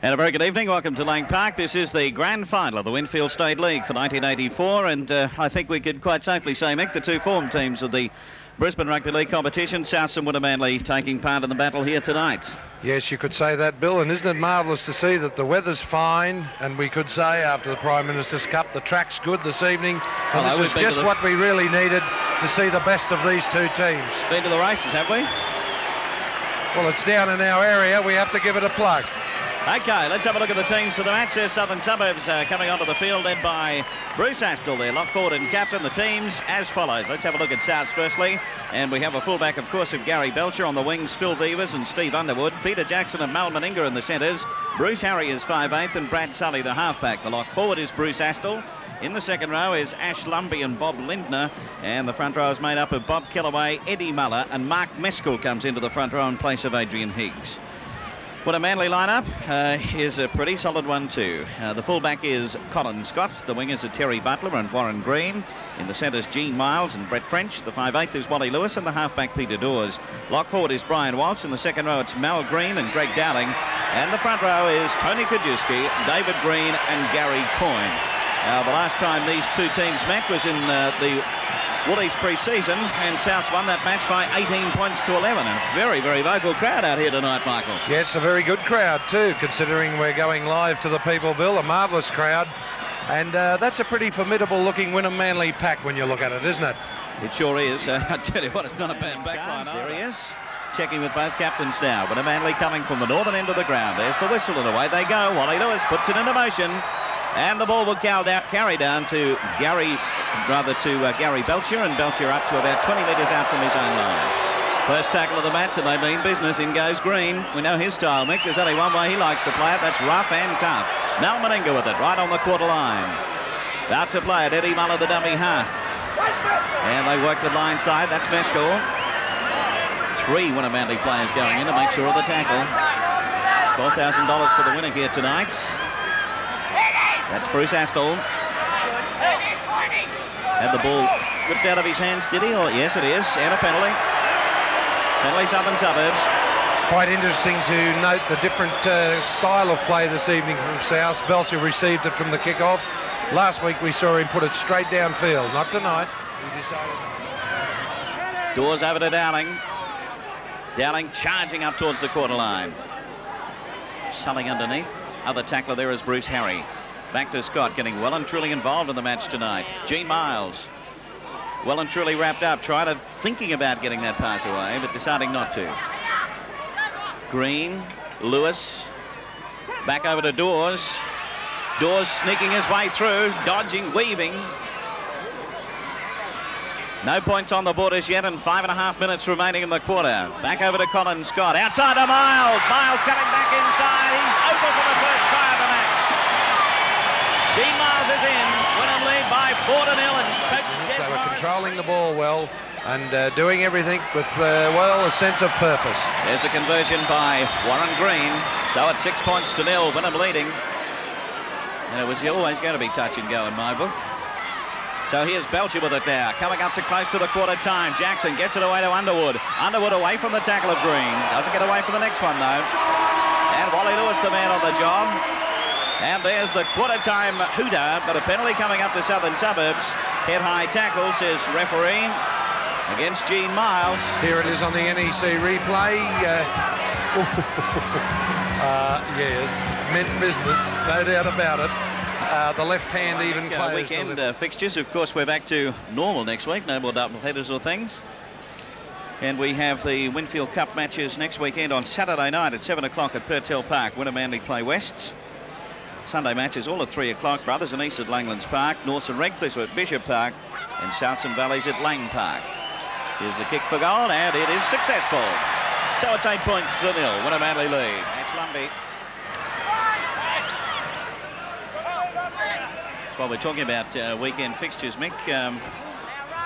And a very good evening. Welcome to Lang Park. This is the grand final of the Winfield State League for 1984, and I think we could quite safely say, Mick, the two form teams of the Brisbane Rugby League competition, South and Wynnum-Manly, taking part in the battle here tonight. Yes, you could say that, Bill, and isn't it marvellous to see that the weather's fine, and we could say after the Prime Minister's Cup the track's good this evening, and this is just what we really needed to see the best of these two teams. Been to the races, have we? Well, it's down in our area. We have to give it a plug. OK, let's have a look at the teams for the match. There's Southern Suburbs coming onto the field, led by Bruce Astle, their lock forward and captain. The teams as follows. Let's have a look at Souths firstly. And we have a fullback, of course, of Gary Belcher. On the wings, Phil Beavers and Steve Underwood. Peter Jackson and Mal Meninga in the centres. Bruce Harry is 5'8", and Brad Sully, the halfback. The lock forward is Bruce Astle. In the second row is Ash Lumbey and Bob Lindner. And the front row is made up of Bob Kellaway, Eddie Muller, and Mark Meskel comes into the front row in place of Adrian Higgs. What a Manly lineup is a pretty solid one too. The fullback is Colin Scott, the wingers are Terry Butler and Warren Green. In the centres, Gene Miles and Brett French. The 5'8" is Wally Lewis, and the halfback Peter Dawes. Lock forward is Brian Walsh. In the second row it's Mal Green and Greg Dowling. And the front row is Tony Kajewski, David Green and Gary Coyne. The last time these two teams met was in the Woolies pre-season, and South won that match by 18 points to 11. A very, very vocal crowd out here tonight, Michael. Yeah, it's a very good crowd too, considering we're going live to the people, Bill. A marvellous crowd. And that's a pretty formidable-looking Wynnum-Manly pack when you look at it, isn't it? It sure is. I tell you what, it's not a bad backline. There he is, checking with both captains now. Wynnum-Manly coming from the northern end of the ground. There's the whistle, and away they go. Wally Lewis puts it into motion. And the ball will carry down to Gary Belcher, and Belcher up to about 20 metres out from his own line. First tackle of the match, and they mean business. In goes Green. We know his style, Mick. There's only one way he likes to play it. That's rough and tough. Now Meninga with it, right on the quarter line. About to play it, Eddie Muller, the dummy half. And they work the line side. That's Meskel. 3 Wynnum-Manly players going in to make sure of the tackle. $12,000 for the winner here tonight. That's Bruce Astle. Had the ball whipped out of his hands, did he? Or yes, it is. And a penalty. Penalty, Southern Suburbs. Quite interesting to note the different style of play this evening from South. Belcher received it from the kick-off. Last week we saw him put it straight downfield. Not tonight. He decided. Doors over to Dowling. Dowling charging up towards the quarter line. Sulling underneath. Other tackler there is Bruce Harry. Back to Scott, getting well and truly involved in the match tonight. Gene Miles, well and truly wrapped up, thinking about getting that pass away, but deciding not to. Green, Lewis, back over to Dawes. Dawes sneaking his way through, dodging, weaving. No points on the board as yet, and 5.5 minutes remaining in the quarter. Back over to Colin Scott, outside to Miles. Miles cutting back inside. He's open for the first try of the match. Gene Miles is in. Wynnum lead by 4-0, and coach they were controlling the ball well and doing everything with, well, a sense of purpose. There's a conversion by Warren Green. So at 6 points to 0, Wynnum leading. And it was always going to be touch and go in my book. So here's Belcher with it now, coming up to close to the quarter time. Jackson gets it away to Underwood. Underwood away from the tackle of Green. Doesn't get away from the next one, though. And Wally Lewis, the man on the job. And there's the quarter-time hooter, but a penalty coming up to Southern Suburbs. Head-high tackle, says referee, against Gene Miles. Here it is on the NEC replay. Yes, meant business, no doubt about it. The left hand even closed. Weekend fixtures, of course, we're back to normal next week. No more double headers or things. And we have the Winfield Cup matches next weekend on Saturday night at 7 o'clock at Purtell Park. Wynnum-Manly play Wests. Sunday matches all at 3 o'clock. Brothers and East at Langlands Park. Norths and Redcliffe at Bishop Park. And Souths and Valleys at Lang Park. Here's the kick for goal, and it is successful. So it's 8 points to 0. Wynnum-Manly lead. That's Lumbey. While we're talking about weekend fixtures, Mick,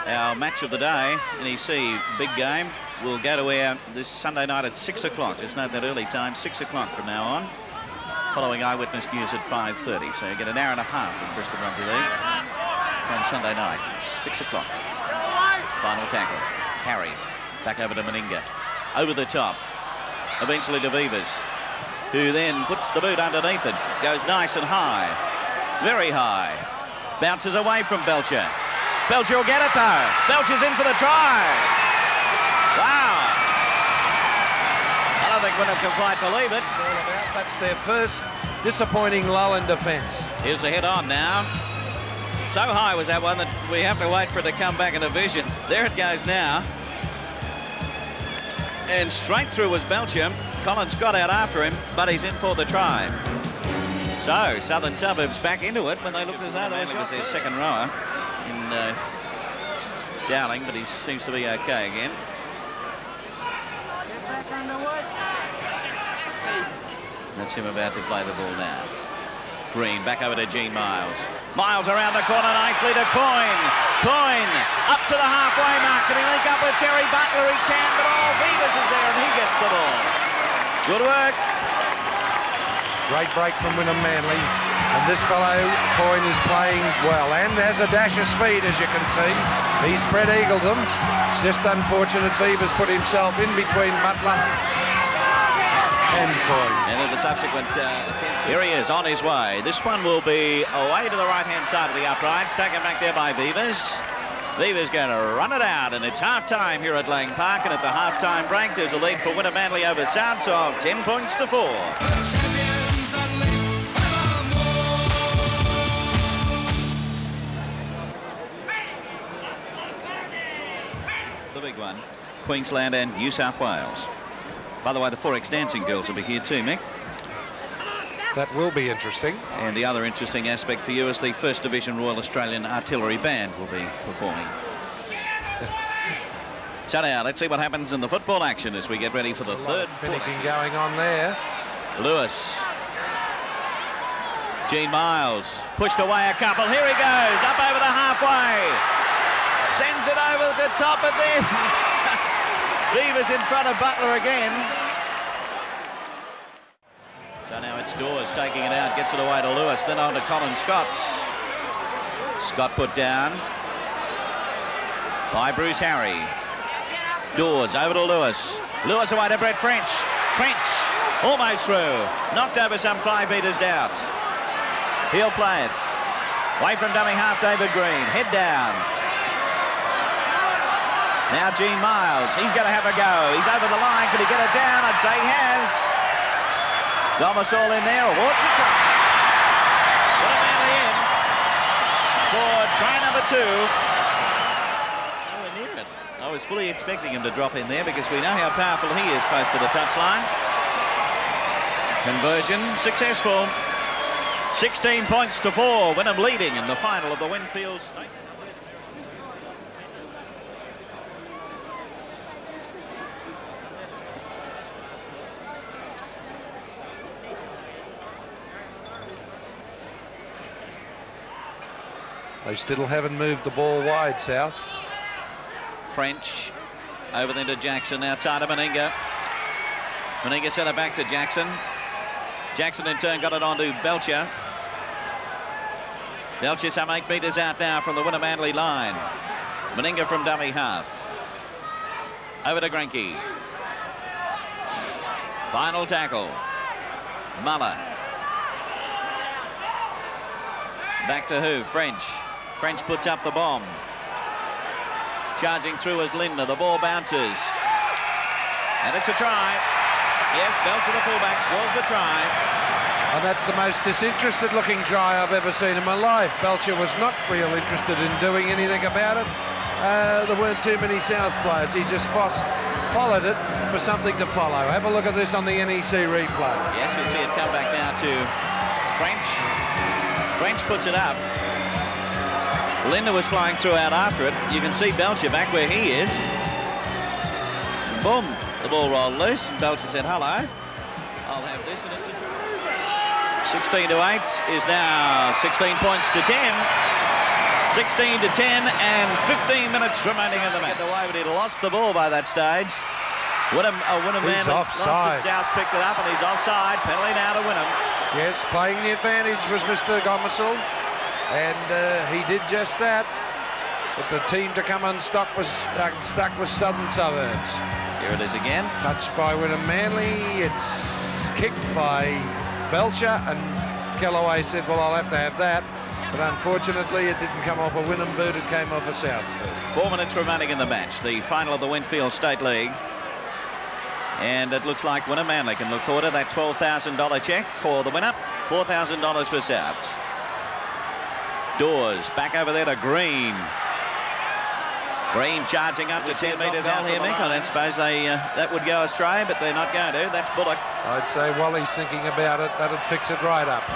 our match of the day, NEC big game, will go to air this Sunday night at 6 o'clock. Just note that early time, 6 o'clock from now on. Following Eyewitness News at 5:30. So you get an hour and a half of Brisbane Rugby League on Sunday night, 6 o'clock. Final tackle. Harry back over to Meninga. Over the top. Eventually to Beavers. who then puts the boot underneath it. Goes nice and high, very high. Bounces away from Belcher. Belcher will get it though. Belcher's in for the try. Wow. I don't think Wynnum can quite believe it. That's their first disappointing lull in defence. Here's the head on now. So high was that one that we have to wait for it to come back in a vision. There it goes now. And straight through was Belcher. Colin Scott out after him, but he's in for the try. So Southern Suburbs back into it when they looked as though they were their second rower in Dowling, but he seems to be okay again. That's him about to play the ball now. Green back over to Gene Miles. Miles around the corner nicely to Coyne. Coyne up to the halfway mark. Can he link up with Terry Butler? He can, but Beavers is there and he gets the ball. Good work. Great break from Wynnum-Manly. And this fellow, Coyne, is playing well and has a dash of speed, as you can see. He spread-eagled them. It's just unfortunate Beavers put himself in between Butler and Coyne. And in the subsequent attempt, here he is on his way. This one will be away to the right-hand side of the uprights, taken back there by Beavers. Beavers going to run it out, and it's half-time here at Lang Park, and at the half-time break, there's a lead for Wynnum-Manly over South of 10 points to 4. The big one, Queensland and New South Wales. By the way, the 4X dancing girls will be here too, Mick. That will be interesting. And the other interesting aspect for you is the First Division Royal Australian Artillery Band will be performing. So now, let's see what happens in the football action as we get ready for the third Finishing going on there. Lewis. Gene Miles pushed away a couple. Here he goes, up over the halfway. Sends it over the top of this. Beavers in front of Butler again. So now it's Dawes taking it out, gets it away to Lewis, then on to Colin Scott. Scott put down by Bruce Harry. Dawes over to Lewis. Lewis away to Brett French. French almost through. Knocked over some 5 metres down. He'll play it. Away from dummy half, David Green. Head down. Now Gene Miles, he's going to have a go. He's over the line. Could he get it down? I'd say he has. Thomas all in there. Awards a try. Wynnum-Manly in for try number 2. Nowhere near it. I was fully expecting him to drop in there because we know how powerful he is close to the touchline. Conversion successful. 16 points to 4. Wynnum leading in the final of the Winfield State. They still haven't moved the ball wide, South. French over then to Jackson, outside of Meninga. Meninga sent it back to Jackson. Jackson in turn got it on to Belcher. Belcher some 8 metres out now from the Wynnum-Manly line. Meninga from dummy half. Over to Granke. Final tackle. Muller. Back to who? French. French puts up the bomb. Charging through as Lindner. The ball bounces. And it's a try. Yes, Belcher the fullback scores the try. And that's the most disinterested looking try I've ever seen in my life. Belcher was not real interested in doing anything about it. There weren't too many South players. He just followed it for something to follow. Have a look at this on the NEC replay. Yes, you'll see it come back now to French. French puts it up. Lindner was flying through out after it. You can see Belcher back where he is. Boom, the ball rolled loose and Belcher said, hello, I'll have this, and it's a try. 16 to 8 is now 16 points to 10. 16 to 10 and 15 minutes remaining in the match. The way, but he'd lost the ball by that stage. Wynnum-Manly lost it. South picked it up and he's offside. Penalty now to Wynnum. Yes, playing the advantage was Mr. Gomersall, and he did just that. But the team to come unstuck was stuck with Southern Suburbs. Here it is again. Touched by Wynnum-Manly. It's kicked by Belcher, and Kellaway said, well, I'll have to have that. But unfortunately, it didn't come off a Wynnum boot, it came off a South boot. 4 minutes remaining in the match, the final of the Winfield State League. And it looks like Wynnum-Manly can look forward to that $12,000 cheque for the winner, $4,000 for Souths. Dawes back over there to Green. Green charging up to 10 metres out here, Mick. I don't suppose that would go astray, but they're not going to. That's Bullock. I'd say Wally's thinking about it. That'd fix it right up.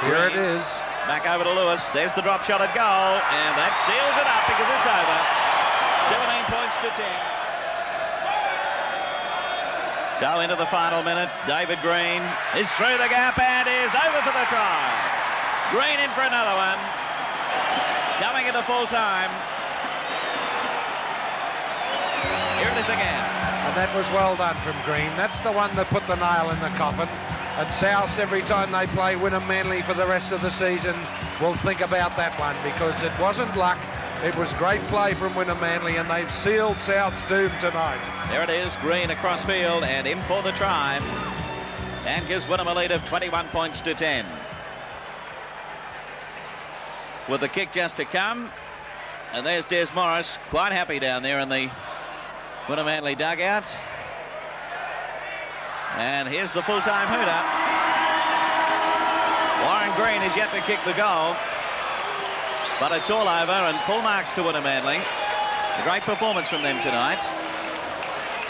Here it is. Back over to Lewis. There's the drop shot at goal, and that seals it up because it's over. 17 points to 10. So into the final minute, David Green is through the gap and is over for the try. Green in for another one. Coming into full time. Here it is again. And that was well done from Green. That's the one that put the nail in the coffin. And South, every time they play Wynnum-Manly for the rest of the season, will think about that one, because it wasn't luck. It was great play from Wynnum-Manly, and they've sealed South's doom tonight. There it is, Green across field and in for the try. And gives Wynnum a lead of 21 points to 10. With the kick just to come. And there's Des Morris, quite happy down there in the Wynnum-Manly dugout. And here's the full-time hooter. Warren Green is yet to kick the goal. But it's all over, and full marks to Wynnum-Manly. A great performance from them tonight.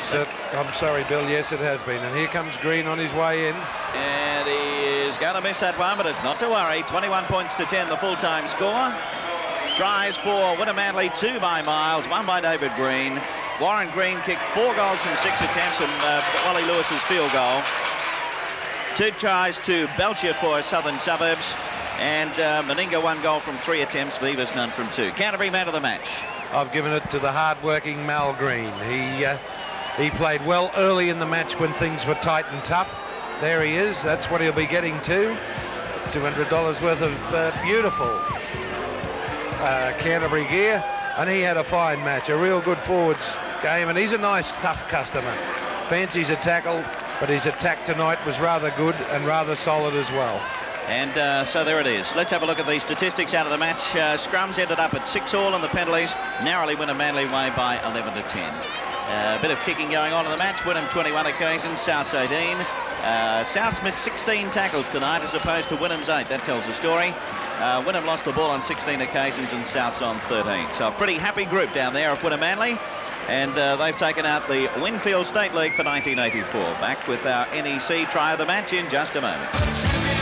So, I'm sorry, Bill. Yes, it has been. And here comes Green on his way in. And he is going to miss that one, but it's not to worry. 21 points to 10, the full-time score. Tries for Wynnum-Manly, 2 by Miles, 1 by David Green. Warren Green kicked 4 goals from 6 attempts, and Wally Lewis's field goal. 2 tries to Belcher for Southern Suburbs, and Meninga 1 goal from 3 attempts, Vivas none from 2. Canterbury man of the match. I've given it to the hard-working Mal Green. He played well early in the match when things were tight and tough. There he is. That's what he'll be getting to. $200 worth of beautiful Canterbury gear. And he had a fine match, a real good forwards game, and he's a nice, tough customer. Fancies a tackle, but his attack tonight was rather good and rather solid as well. And so there it is. Let's have a look at the statistics out of the match. Scrums ended up at 6 all, and the penalties narrowly Wynnum-Manly way by 11 to 10. A bit of kicking going on in the match. Wynnum 21 occasions, South 18. South missed 16 tackles tonight as opposed to Wynnum's 8. That tells the story. Wynnum lost the ball on 16 occasions and South's on 13. So a pretty happy group down there of Wynnum-Manly. And they've taken out the Winfield State League for 1984. Back with our NEC try of the match in just a moment.